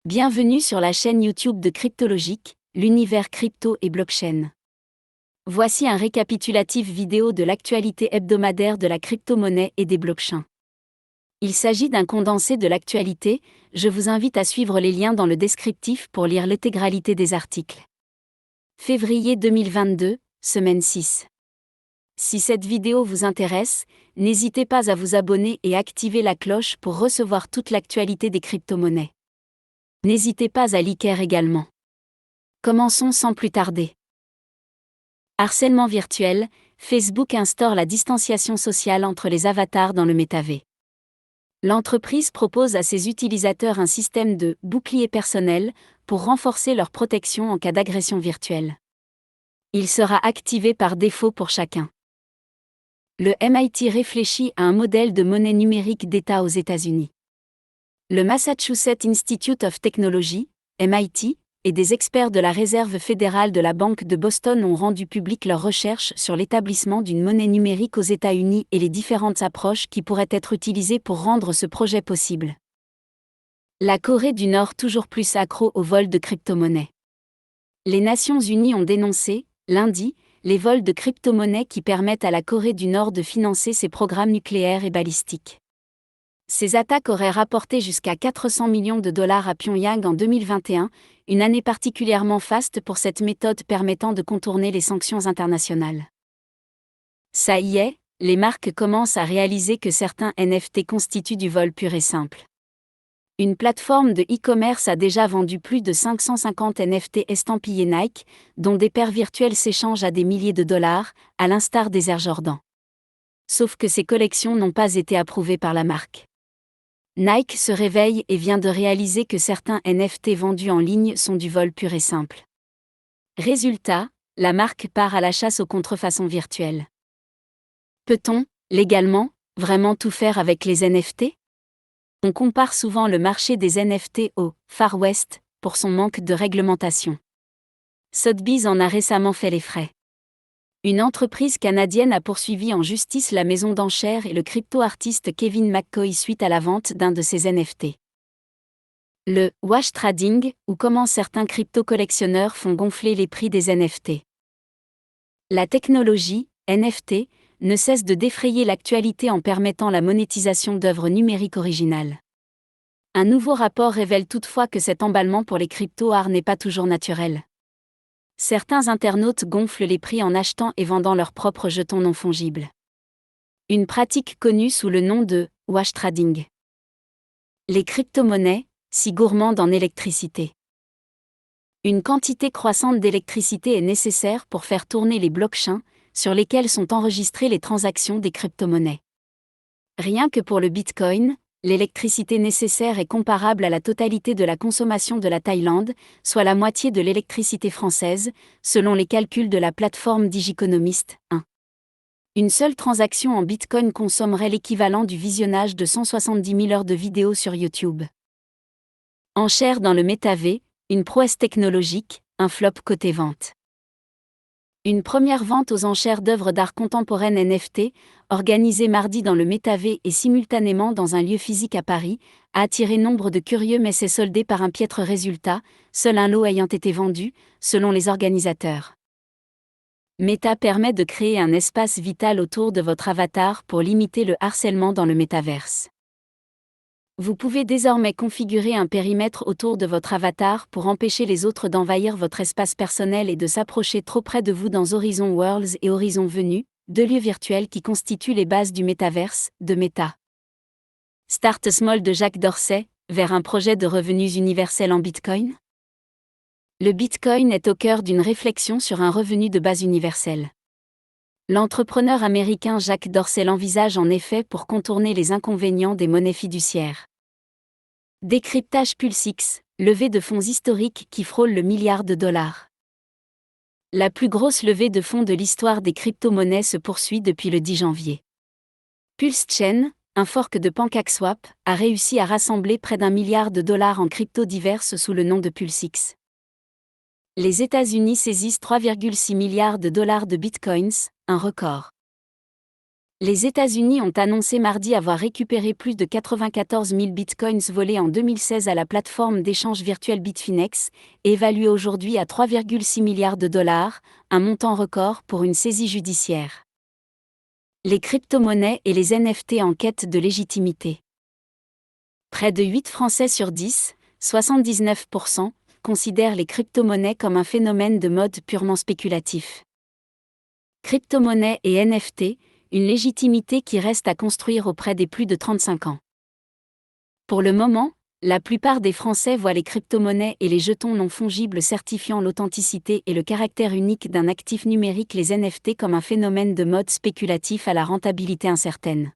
Bienvenue sur la chaîne YouTube de Cryptologique, l'univers crypto et blockchain. Voici un récapitulatif vidéo de l'actualité hebdomadaire de la crypto-monnaie et des blockchains. Il s'agit d'un condensé de l'actualité, je vous invite à suivre les liens dans le descriptif pour lire l'intégralité des articles. Février 2022, semaine 6. Si cette vidéo vous intéresse, n'hésitez pas à vous abonner et activer la cloche pour recevoir toute l'actualité des crypto-monnaies. N'hésitez pas à liker également. Commençons sans plus tarder. Harcèlement virtuel, Facebook instaure la distanciation sociale entre les avatars dans le métavers. L'entreprise propose à ses utilisateurs un système de « bouclier personnel » pour renforcer leur protection en cas d'agression virtuelle. Il sera activé par défaut pour chacun. Le MIT réfléchit à un modèle de monnaie numérique d'État aux États-Unis. Le Massachusetts Institute of Technology, MIT, et des experts de la Réserve fédérale de la Banque de Boston ont rendu publiques leurs recherches sur l'établissement d'une monnaie numérique aux États-Unis et les différentes approches qui pourraient être utilisées pour rendre ce projet possible. La Corée du Nord toujours plus accro au vol de crypto-monnaies. Les Nations Unies ont dénoncé, lundi, les vols de crypto-monnaies qui permettent à la Corée du Nord de financer ses programmes nucléaires et balistiques. Ces attaques auraient rapporté jusqu'à 400 millions de dollars à Pyongyang en 2021, une année particulièrement faste pour cette méthode permettant de contourner les sanctions internationales. Ça y est, les marques commencent à réaliser que certains NFT constituent du vol pur et simple. Une plateforme de e-commerce a déjà vendu plus de 550 NFT estampillés Nike, dont des paires virtuelles s'échangent à des milliers de dollars, à l'instar des Air Jordan. Sauf que ces collections n'ont pas été approuvées par la marque. Nike se réveille et vient de réaliser que certains NFT vendus en ligne sont du vol pur et simple. Résultat, la marque part à la chasse aux contrefaçons virtuelles. Peut-on, légalement, vraiment tout faire avec les NFT ? On compare souvent le marché des NFT au Far West pour son manque de réglementation. Sotheby's en a récemment fait les frais. Une entreprise canadienne a poursuivi en justice la maison d'enchères et le crypto-artiste Kevin McCoy suite à la vente d'un de ses NFT. Le « wash trading » ou comment certains crypto-collectionneurs font gonfler les prix des NFT. La technologie, NFT, ne cesse de défrayer l'actualité en permettant la monétisation d'œuvres numériques originales. Un nouveau rapport révèle toutefois que cet emballement pour les crypto-arts n'est pas toujours naturel. Certains internautes gonflent les prix en achetant et vendant leurs propres jetons non fongibles. Une pratique connue sous le nom de « wash trading ». Les crypto-monnaies, si gourmandes en électricité. Une quantité croissante d'électricité est nécessaire pour faire tourner les blockchains, sur lesquels sont enregistrées les transactions des crypto-monnaies. Rien que pour le Bitcoin, l'électricité nécessaire est comparable à la totalité de la consommation de la Thaïlande, soit la moitié de l'électricité française, selon les calculs de la plateforme Digiconomist 1. Une seule transaction en Bitcoin consommerait l'équivalent du visionnage de 170 000 heures de vidéos sur YouTube. Enchères dans le métavers, une prouesse technologique, un flop côté vente. Une première vente aux enchères d'œuvres d'art contemporaines NFT, organisée mardi dans le métavers et simultanément dans un lieu physique à Paris, a attiré nombre de curieux mais s'est soldée par un piètre résultat, seul un lot ayant été vendu, selon les organisateurs. Meta permet de créer un espace vital autour de votre avatar pour limiter le harcèlement dans le métaverse. Vous pouvez désormais configurer un périmètre autour de votre avatar pour empêcher les autres d'envahir votre espace personnel et de s'approcher trop près de vous dans Horizon Worlds et Horizon Venue, deux lieux virtuels qui constituent les bases du métaverse, de Meta. Start Small de Jacques Dorsey, vers un projet de revenus universels en Bitcoin ? Le Bitcoin est au cœur d'une réflexion sur un revenu de base universel. L'entrepreneur américain Jacques Dorsey l'envisage en effet pour contourner les inconvénients des monnaies fiduciaires. Décryptage PulseX, levée de fonds historique qui frôle le milliard de dollars. La plus grosse levée de fonds de l'histoire des crypto-monnaies se poursuit depuis le 10 janvier. PulseChain, un fork de PancakeSwap, a réussi à rassembler près d'1 milliard de dollars en crypto diverses sous le nom de PulseX. Les États-Unis saisissent 3,6 milliards de dollars de bitcoins, un record. Les États-Unis ont annoncé mardi avoir récupéré plus de 94 000 bitcoins volés en 2016 à la plateforme d'échange virtuel Bitfinex, évaluée aujourd'hui à 3,6 milliards de dollars, un montant record pour une saisie judiciaire. Les crypto-monnaies et les NFT en quête de légitimité. Près de 8 Français sur 10, 79%, considèrent les crypto-monnaies comme un phénomène de mode purement spéculatif. Crypto-monnaies et NFT, une légitimité qui reste à construire auprès des plus de 35 ans. Pour le moment, la plupart des Français voient les crypto-monnaies et les jetons non fongibles certifiant l'authenticité et le caractère unique d'un actif numérique, les NFT, comme un phénomène de mode spéculatif à la rentabilité incertaine.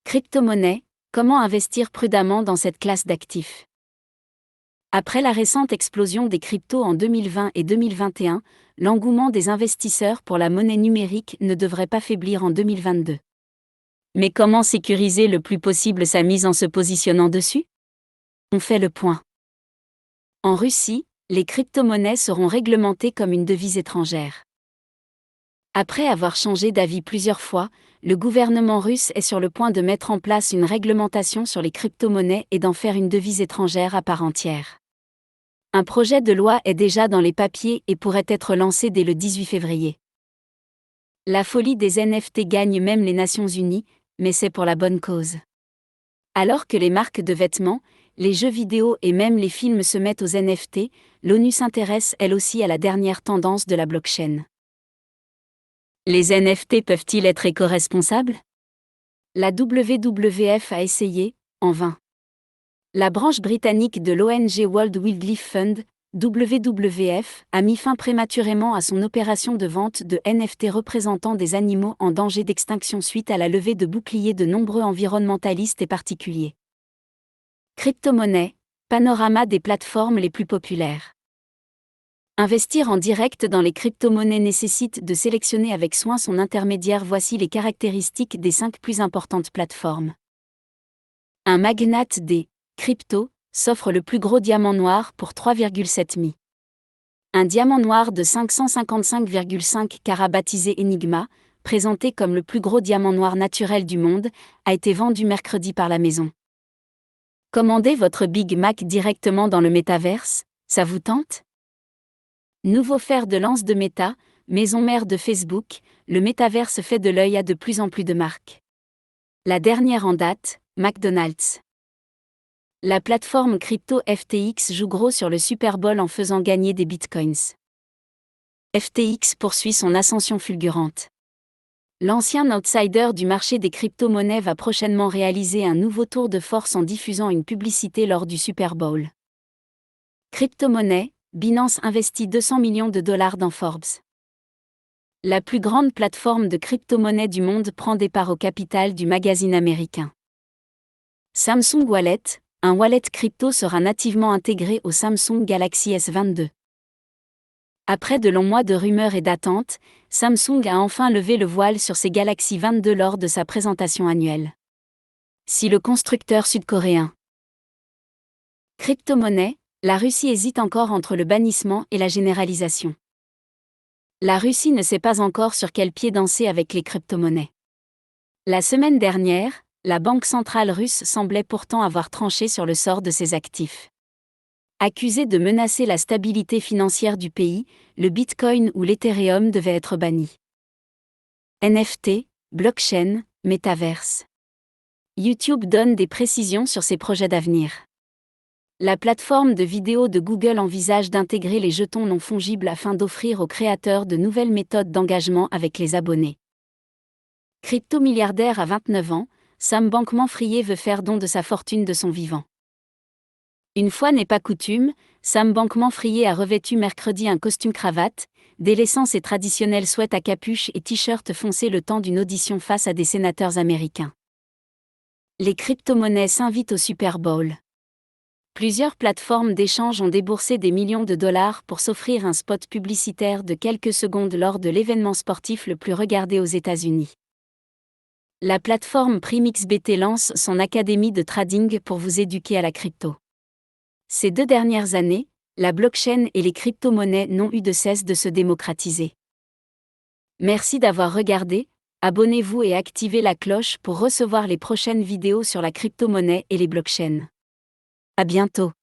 Crypto-monnaie, comment investir prudemment dans cette classe d'actifs ? Après la récente explosion des cryptos en 2020 et 2021, l'engouement des investisseurs pour la monnaie numérique ne devrait pas faiblir en 2022. Mais comment sécuriser le plus possible sa mise en se positionnant dessus ? On fait le point. En Russie, les crypto-monnaies seront réglementées comme une devise étrangère. Après avoir changé d'avis plusieurs fois, le gouvernement russe est sur le point de mettre en place une réglementation sur les crypto-monnaies et d'en faire une devise étrangère à part entière. Un projet de loi est déjà dans les papiers et pourrait être lancé dès le 18 février. La folie des NFT gagne même les Nations Unies, mais c'est pour la bonne cause. Alors que les marques de vêtements, les jeux vidéo et même les films se mettent aux NFT, l'ONU s'intéresse elle aussi à la dernière tendance de la blockchain. Les NFT peuvent-ils être éco-responsables ? La WWF a essayé, en vain. La branche britannique de l'ONG World Wildlife Fund, WWF, a mis fin prématurément à son opération de vente de NFT représentant des animaux en danger d'extinction suite à la levée de boucliers de nombreux environnementalistes et particuliers. Crypto-monnaie, panorama des plateformes les plus populaires. Investir en direct dans les crypto-monnaies nécessite de sélectionner avec soin son intermédiaire. Voici les caractéristiques des 5 plus importantes plateformes. Un magnate des crypto s'offre le plus gros diamant noir pour 3,7 mi. Un diamant noir de 555,5 carats baptisé Enigma, présenté comme le plus gros diamant noir naturel du monde, a été vendu mercredi par la maison. Commandez votre Big Mac directement dans le métaverse, ça vous tente ? Nouveau fer de lance de Meta, maison mère de Facebook, le métaverse fait de l'œil à de plus en plus de marques. La dernière en date, McDonald's. La plateforme crypto FTX joue gros sur le Super Bowl en faisant gagner des bitcoins. FTX poursuit son ascension fulgurante. L'ancien outsider du marché des crypto-monnaies va prochainement réaliser un nouveau tour de force en diffusant une publicité lors du Super Bowl. Crypto-monnaie, Binance investit 200 millions de dollars dans Forbes. La plus grande plateforme de crypto-monnaie du monde prend des parts au capital du magazine américain. Samsung Wallet, un wallet crypto sera nativement intégré au Samsung Galaxy S22. Après de longs mois de rumeurs et d'attentes, Samsung a enfin levé le voile sur ses Galaxy 22 lors de sa présentation annuelle. Si le constructeur sud-coréen. Crypto-monnaie, la Russie hésite encore entre le bannissement et la généralisation. La Russie ne sait pas encore sur quel pied danser avec les crypto-monnaies. La semaine dernière, la Banque centrale russe semblait pourtant avoir tranché sur le sort de ses actifs. Accusé de menacer la stabilité financière du pays, le Bitcoin ou l'Ethereum devaient être bannis. NFT, blockchain, métaverse. YouTube donne des précisions sur ses projets d'avenir. La plateforme de vidéo de Google envisage d'intégrer les jetons non fongibles afin d'offrir aux créateurs de nouvelles méthodes d'engagement avec les abonnés. Crypto-milliardaire à 29 ans, Sam Bankman-Fried veut faire don de sa fortune de son vivant. Une fois n'est pas coutume, Sam Bankman-Fried a revêtu mercredi un costume-cravate, délaissant ses traditionnels sweats à capuche et t-shirt foncé le temps d'une audition face à des sénateurs américains. Les crypto-monnaies s'invitent au Super Bowl. Plusieurs plateformes d'échange ont déboursé des millions de dollars pour s'offrir un spot publicitaire de quelques secondes lors de l'événement sportif le plus regardé aux États-Unis. La plateforme PrimXBT lance son académie de trading pour vous éduquer à la crypto. Ces 2 dernières années, la blockchain et les crypto-monnaies n'ont eu de cesse de se démocratiser. Merci d'avoir regardé, Abonnez-vous et activez la cloche pour recevoir les prochaines vidéos sur la crypto-monnaie et les blockchains. À bientôt.